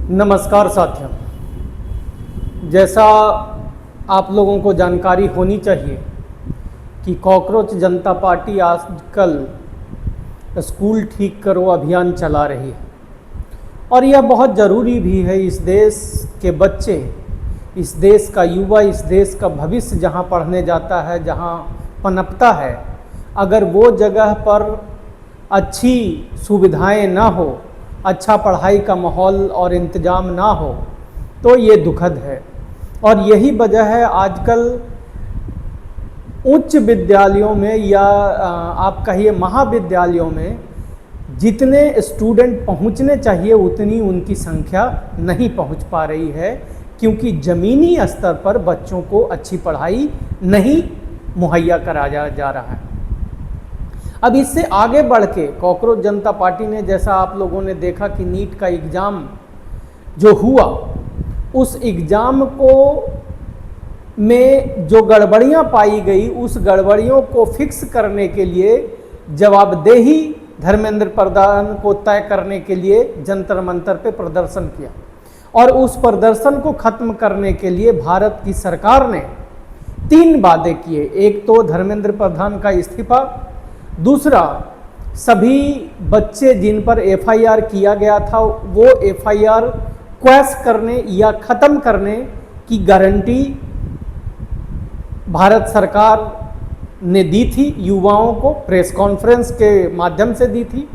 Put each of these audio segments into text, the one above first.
नमस्कार साथियों। जैसा आप लोगों को जानकारी होनी चाहिए कि कॉकरोच जनता पार्टी आजकल स्कूल ठीक करो अभियान चला रही है और यह बहुत ज़रूरी भी है। इस देश के बच्चे, इस देश का युवा, इस देश का भविष्य जहाँ पढ़ने जाता है, जहाँ पनपता है, अगर वो जगह पर अच्छी सुविधाएं ना हो, अच्छा पढ़ाई का माहौल और इंतज़ाम ना हो तो ये दुखद है। और यही वजह है आजकल उच्च विद्यालयों में या आप कहिए महाविद्यालयों में जितने स्टूडेंट पहुंचने चाहिए उतनी उनकी संख्या नहीं पहुंच पा रही है, क्योंकि ज़मीनी स्तर पर बच्चों को अच्छी पढ़ाई नहीं मुहैया कराया जा रहा है। अब इससे आगे बढ़ के कॉकरोच जनता पार्टी ने, जैसा आप लोगों ने देखा कि नीट का एग्ज़ाम जो हुआ, उस एग्ज़ाम को में जो गड़बड़ियां पाई गई, उस गड़बड़ियों को फिक्स करने के लिए जवाबदेही धर्मेंद्र प्रधान को तय करने के लिए जंतर मंतर पे प्रदर्शन किया। और उस प्रदर्शन को ख़त्म करने के लिए भारत की सरकार ने 3 वादे किए। एक तो धर्मेंद्र प्रधान का इस्तीफा, दूसरा सभी बच्चे जिन पर एफआईआर किया गया था वो एफआईआर क्वैश करने या ख़त्म करने की गारंटी भारत सरकार ने दी थी, युवाओं को प्रेस कॉन्फ्रेंस के माध्यम से दी थी।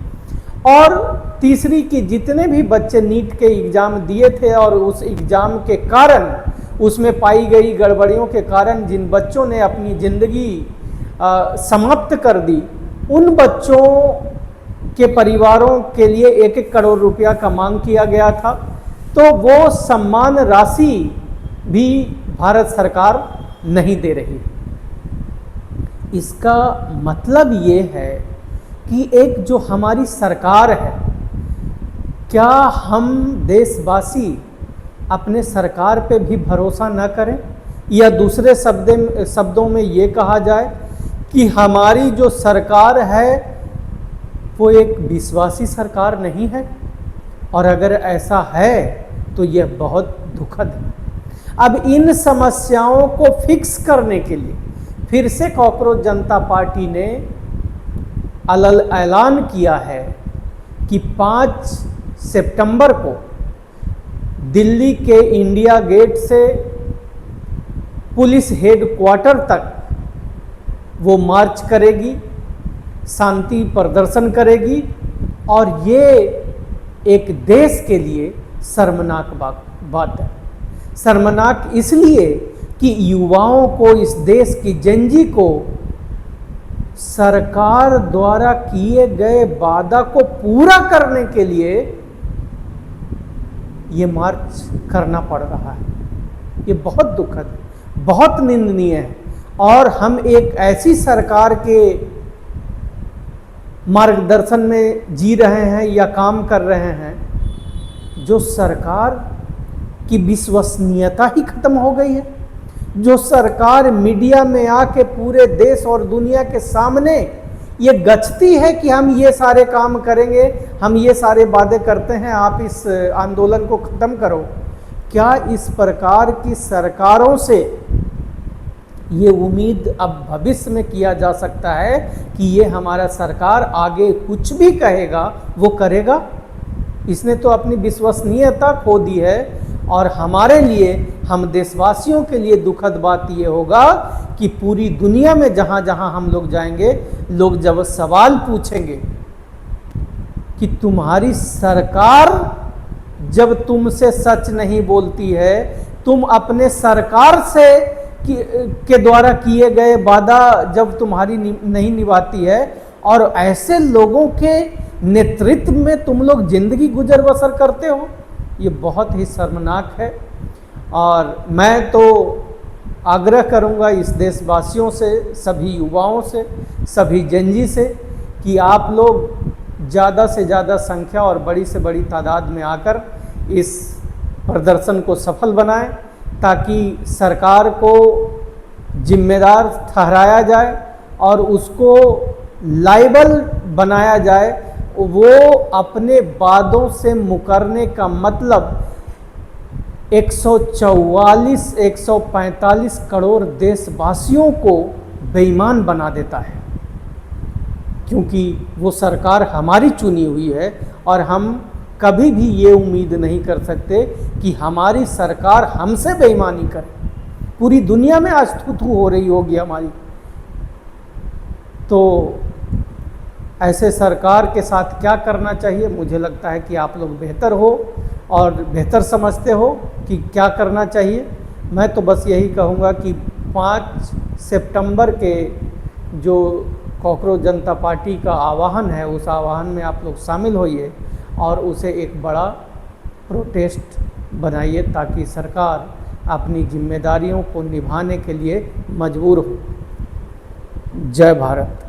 और तीसरी कि जितने भी बच्चे नीट के एग्ज़ाम दिए थे और उस एग्ज़ाम के कारण, उसमें पाई गई गड़बड़ियों के कारण जिन बच्चों ने अपनी ज़िंदगी समाप्त कर दी, उन बच्चों के परिवारों के लिए 1-1 करोड़ रुपया का मांग किया गया था। तो वो सम्मान राशि भी भारत सरकार नहीं दे रही। इसका मतलब ये है कि एक जो हमारी सरकार है, क्या हम देशवासी अपने सरकार पे भी भरोसा न करें, या दूसरे शब्दों में ये कहा जाए कि हमारी जो सरकार है वो एक विश्वासी सरकार नहीं है। और अगर ऐसा है तो यह बहुत दुखद है। अब इन समस्याओं को फिक्स करने के लिए फिर से कॉकरोच जनता पार्टी ने ऐलान किया है कि 5 सितंबर को दिल्ली के इंडिया गेट से पुलिस हेडक्वार्टर तक वो मार्च करेगी, शांति प्रदर्शन करेगी। और ये एक देश के लिए शर्मनाक बात है। शर्मनाक इसलिए कि युवाओं को, इस देश की जनजी को सरकार द्वारा किए गए वादा को पूरा करने के लिए ये मार्च करना पड़ रहा है। ये बहुत दुखद है, बहुत निंदनीय है। और हम एक ऐसी सरकार के मार्गदर्शन में जी रहे हैं या काम कर रहे हैं जो सरकार की विश्वसनीयता ही खत्म हो गई है, जो सरकार मीडिया में आके पूरे देश और दुनिया के सामने ये गचती है कि हम ये सारे काम करेंगे, हम ये सारे वादे करते हैं, आप इस आंदोलन को ख़त्म करो। क्या इस प्रकार की सरकारों से ये उम्मीद अब भविष्य में किया जा सकता है कि ये हमारा सरकार आगे कुछ भी कहेगा वो करेगा? इसने तो अपनी विश्वसनीयता खो दी है। और हमारे लिए, हम देशवासियों के लिए दुखद बात ये होगा कि पूरी दुनिया में जहाँ जहाँ हम लोग जाएंगे, लोग जब सवाल पूछेंगे कि तुम्हारी सरकार जब तुमसे सच नहीं बोलती है, तुम अपने सरकार से के द्वारा किए गए वादा जब तुम्हारी नहीं निभाती है, और ऐसे लोगों के नेतृत्व में तुम लोग जिंदगी गुजर बसर करते हो, ये बहुत ही शर्मनाक है। और मैं तो आग्रह करूंगा इस देशवासियों से, सभी युवाओं से, सभी जनजी से कि आप लोग ज़्यादा से ज़्यादा संख्या और बड़ी से बड़ी तादाद में आकर इस प्रदर्शन को सफल बनाएं, ताकि सरकार को जिम्मेदार ठहराया जाए और उसको लायबल बनाया जाए। वो अपने वादों से मुकरने का मतलब 144 145 करोड़ देशवासियों को बेईमान बना देता है, क्योंकि वो सरकार हमारी चुनी हुई है और हम कभी भी ये उम्मीद नहीं कर सकते कि हमारी सरकार हमसे बेईमानी करे। पूरी दुनिया में आज थू-थू हो रही होगी हमारी। तो ऐसे सरकार के साथ क्या करना चाहिए, मुझे लगता है कि आप लोग बेहतर हो और बेहतर समझते हो कि क्या करना चाहिए। मैं तो बस यही कहूँगा कि 5 सितंबर के जो कॉकरोच जनता पार्टी का आह्वान है, उस आह्वान में आप लोग शामिल होइए और उसे एक बड़ा प्रोटेस्ट बनाइए, ताकि सरकार अपनी जिम्मेदारियों को निभाने के लिए मजबूर हो। जय भारत।